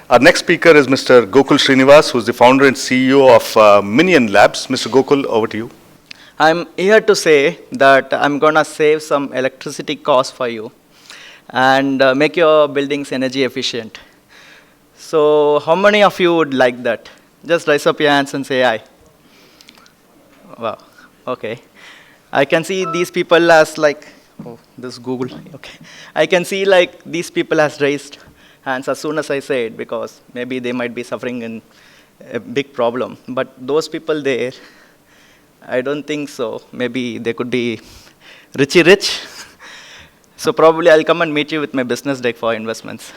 Our next speaker is Mr. Gokul Shrinivas, who is the founder and CEO of MinionLabs. Mr. Gokul, over to you. I'm here to say that I'm going to save some electricity costs for you and make your buildings energy efficient. So how many of you would like that? Just raise up your hands and say aye. Wow, okay. I can see these people as like, oh, this is Google, okay. I can see like these people has raised hands as soon as I say it because maybe they might be suffering in a big problem. But those people there, I don't think so. Maybe they could be richy rich. So probably I'll come and meet you with my business deck for investments.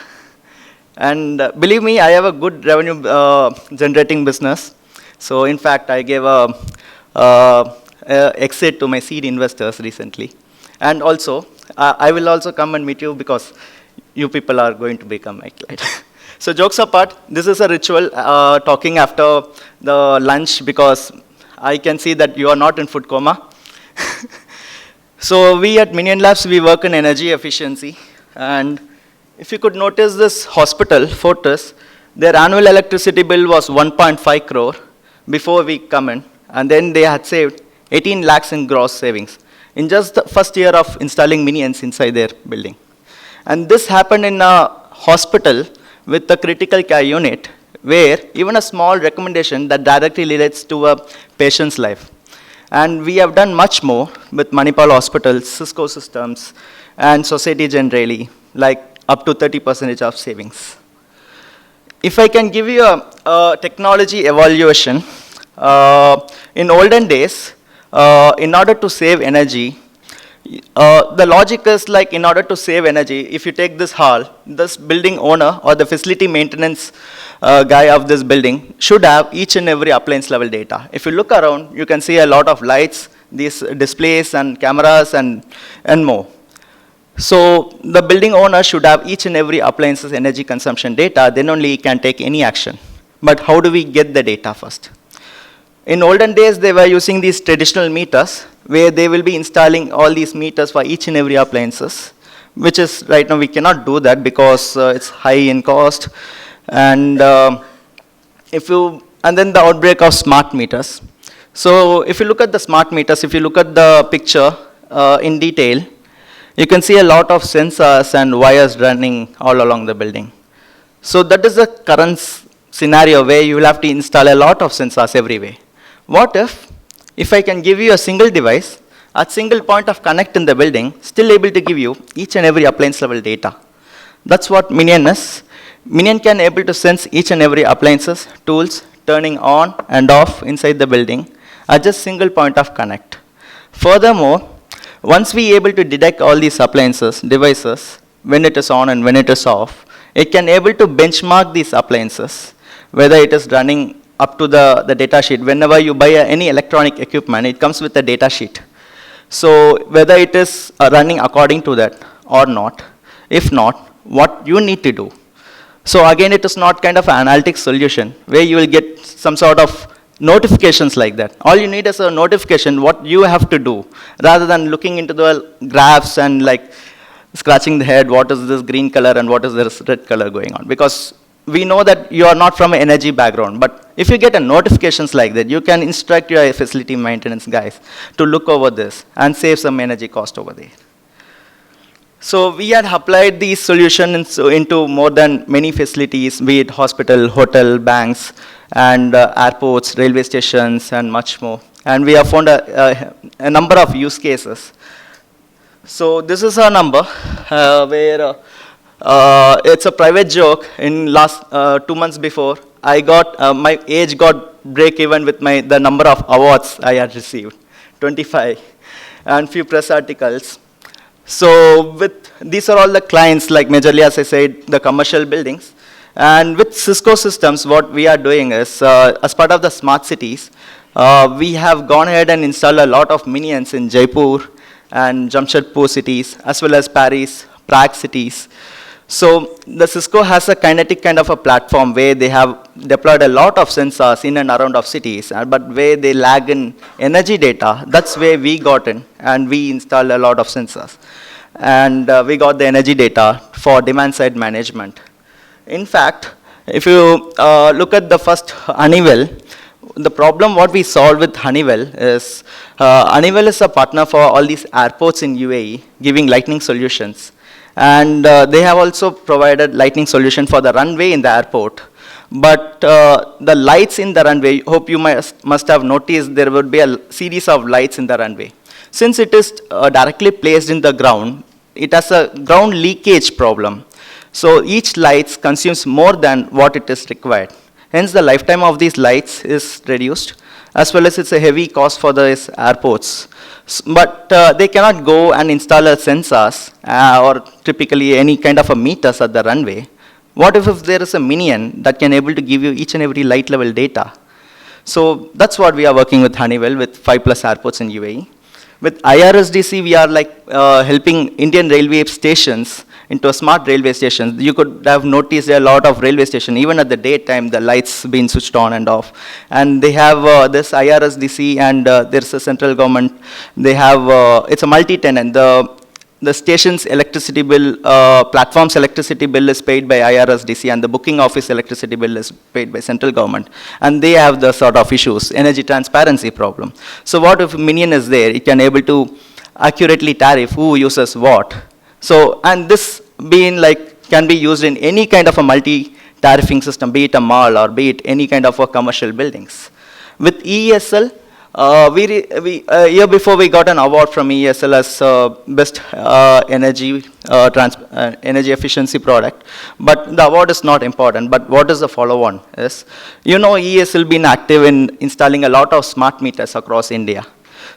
And believe me, I have a good revenue generating business. So in fact, I gave a exit to my seed investors recently. And also, I will also come and meet you because you people are going to become my client. So jokes apart, this is a ritual talking after the lunch because I can see that you are not in food coma. So we at MinionLabs, we work in energy efficiency. And if you could notice this hospital, Fortis, their annual electricity bill was 1.5 crore before we come in. And then they had saved 18 lakhs in gross savings in just the first year of installing minions inside their building. And this happened in a hospital with a critical care unit where even a small recommendation that directly relates to a patient's life. And we have done much more with Manipal Hospitals, Cisco Systems, and Society Generally, like up to 30% of savings. If I can give you a technology evaluation, in olden days, in order to save energy, the logic is like in order to save energy, if you take this hall, this building owner or the facility maintenance guy of this building should have each and every appliance level data. If you look around, you can see a lot of lights, these displays and cameras and more. So the building owner should have each and every appliance's energy consumption data, then only he can take any action. But how do we get the data first? In olden days, they were using these traditional meters, where they will be installing all these meters for each and every appliances, which is right now we cannot do that because it's high in cost. And then the outbreak of smart meters. So if you look at the smart meters, if you look at the picture in detail, you can see a lot of sensors and wires running all along the building. So that is the current scenario where you will have to install a lot of sensors everywhere. What if I can give you a single device, at single point of connect in the building, still able to give you each and every appliance level data? That's what Minion is. Minion can able to sense each and every appliances, tools, turning on and off inside the building at just single point of connect. Furthermore, once we able to detect all these appliances, devices, when it is on and when it is off, it can able to benchmark these appliances, whether it is running up to the data sheet. Whenever you buy any electronic equipment, it comes with a data sheet. So whether it is running according to that or not, if not, what you need to do. So again, it is not kind of an analytic solution where you will get some sort of notifications like that. All you need is a notification what you have to do rather than looking into the graphs and like scratching the head, what is this green color and what is this red color going on. Because we know that you are not from an energy background, but if you get a notifications like that, you can instruct your facility maintenance guys to look over this and save some energy cost over there. So we had applied these solutions into more than many facilities, be it hospital, hotel, banks, and airports, railway stations, and much more. And we have found a number of use cases. So this is a number where it's a private joke. In last 2 months before, I got my age got break even with the number of awards I had received, 25, and few press articles. So these are all the clients, like majorly, as I said, the commercial buildings. And with Cisco Systems, what we are doing is, as part of the smart cities, we have gone ahead and installed a lot of minions in Jaipur and Jamshedpur cities, as well as Paris, Prague cities. So the Cisco has a kinetic kind of a platform where they have deployed a lot of sensors in and around of cities, but where they lag in energy data, that's where we got in, and we installed a lot of sensors. And we got the energy data for demand side management. In fact, If you look at the first Honeywell, the problem what we solved with Honeywell is Honeywell is a partner for all these airports in UAE, giving lightning solutions. And they have also provided lightning solution for the runway in the airport. But the lights in the runway, hope you must have noticed there would be a series of lights in the runway. Since it is directly placed in the ground, it has a ground leakage problem. So each light consumes more than what it is required. Hence the lifetime of these lights is reduced, as well as it's a heavy cost for the airports. But they cannot go and install a sensors or typically any kind of a meters at the runway. What if there is a minion that can able to give you each and every light level data? So that's what we are working with Honeywell with 5+ airports in UAE. With IRSDC, we are like helping Indian railway stations into a smart railway stations. You could have noticed a lot of railway stations, even at the daytime, the lights being switched on and off. And they have this IRSDC and there's a central government. They have, it's a multi-tenant. The station's electricity bill, platform's electricity bill is paid by IRSDC, and the booking office electricity bill is paid by central government. And they have the sort of issues, energy transparency problem. So what if Minion is there? It can able to accurately tariff who uses what. So, and this being like, can be used in any kind of a multi-tariffing system, be it a mall or be it any kind of a commercial buildings. With EESL, year before we got an award from ESL as best energy efficiency product, but the award is not important. But what is the follow-on is, ESL been active in installing a lot of smart meters across India.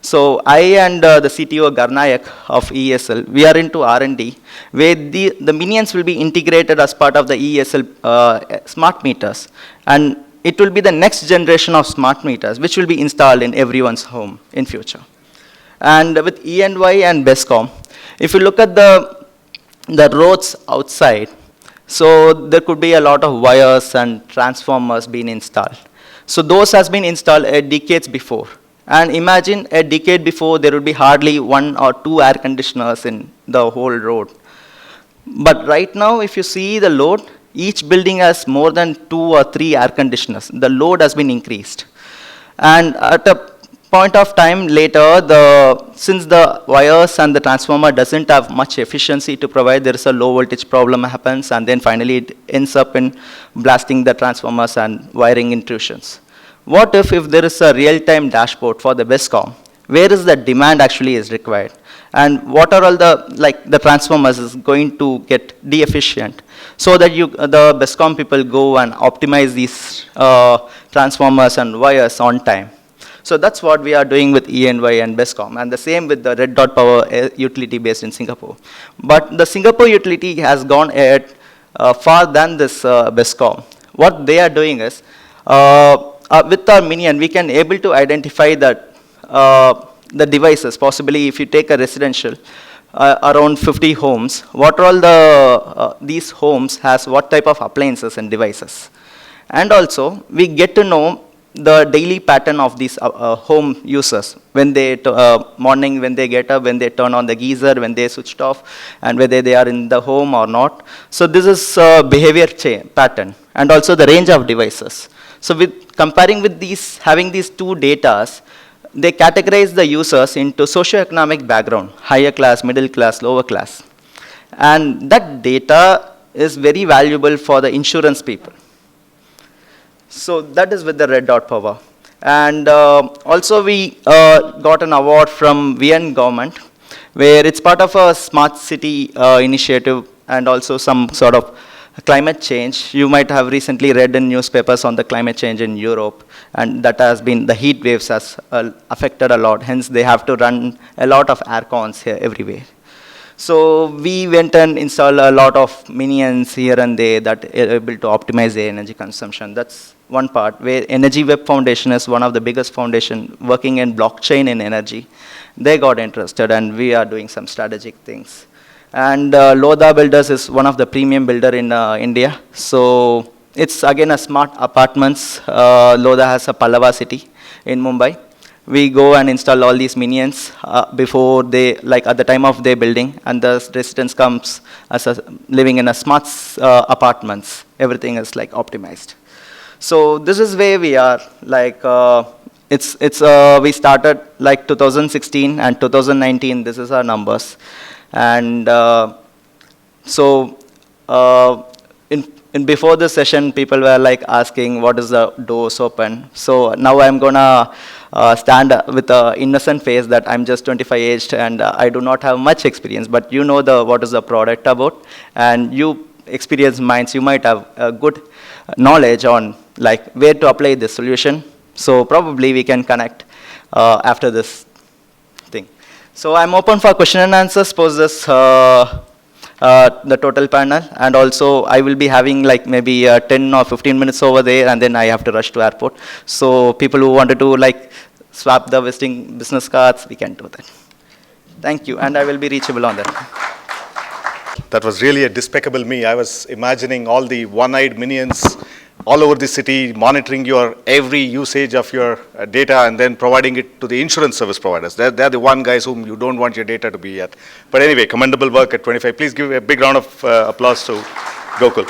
So I and the CTO Garnayak of ESL, we are into R&D, where the minions will be integrated as part of the ESL smart meters, and it will be the next generation of smart meters, which will be installed in everyone's home in future. And with E&Y and BESCOM, if you look at the roads outside, so there could be a lot of wires and transformers being installed. So those has been installed decades before. And imagine a decade before, there would be hardly 1 or 2 air conditioners in the whole road. But right now, if you see the load, each building has more than 2 or 3 air conditioners. The load has been increased. And at a point of time later, since the wires and the transformer doesn't have much efficiency to provide, there is a low voltage problem happens, and then finally it ends up in blasting the transformers and wiring intrusions. What if there is a real-time dashboard for the BESCOM? Where is the demand actually is required? And what are all the transformers is going to get de-efficient, so that the BESCOM people go and optimize these transformers and wires on time. So that's what we are doing with E&Y and BESCOM, and the same with the Red Dot Power utility based in Singapore. But the Singapore utility has gone ahead far than this BESCOM. What they are doing is, with our Minion, we can able to identify that the devices, possibly if you take a residential, around 50 homes, what are all these homes has what type of appliances and devices. And also, we get to know the daily pattern of these home users. When they, morning when they get up, when they turn on the geyser, when they switched off, and whether they are in the home or not. So this is behavior pattern, and also the range of devices. So comparing with these, having these 2 datas, they categorize the users into socioeconomic background, higher class, middle class, lower class. And that data is very valuable for the insurance people. So that is with the Red Dot Power. And also we got an award from VN government, where it's part of a smart city initiative and also some sort of climate change. You might have recently read in newspapers on the climate change in Europe, and that has been, the heat waves has affected a lot. Hence, they have to run a lot of air cons here everywhere. So we went and installed a lot of minions here and there that are able to optimize their energy consumption. That's one part, where Energy Web Foundation is one of the biggest foundation working in blockchain and energy. They got interested, and we are doing some strategic things. And Lodha Builders is one of the premium builder in India. So it's again a smart apartments. Lodha has a Pallava city in Mumbai. we go and install all these minions before they, like at the time of their building, and the residents comes as living in a smart apartments. Everything is like optimized. So this is where we are. Like we started like 2016 and 2019. This is our numbers, and so in before this session, people were like asking, what is the doors open? So now I'm gonna stand with an innocent face that I'm just 25 aged and I do not have much experience, but you know what is the product about, and you experienced minds, you might have a good knowledge on like where to apply this solution. So probably we can connect after this thing. So I'm open for question and answers post this the total panel, and also I will be having like maybe 10 or 15 minutes over there, and then I have to rush to airport. So people who wanted to like swap the visiting business cards, we can do that. Thank you, and I will be reachable on that. That was really a despicable me. I was imagining all the one-eyed minions all over the city monitoring your every usage of your data and then providing it to the insurance service providers. They're the one guys whom you don't want your data to be at. But anyway, commendable work at 25. Please give a big round of applause to Gokul.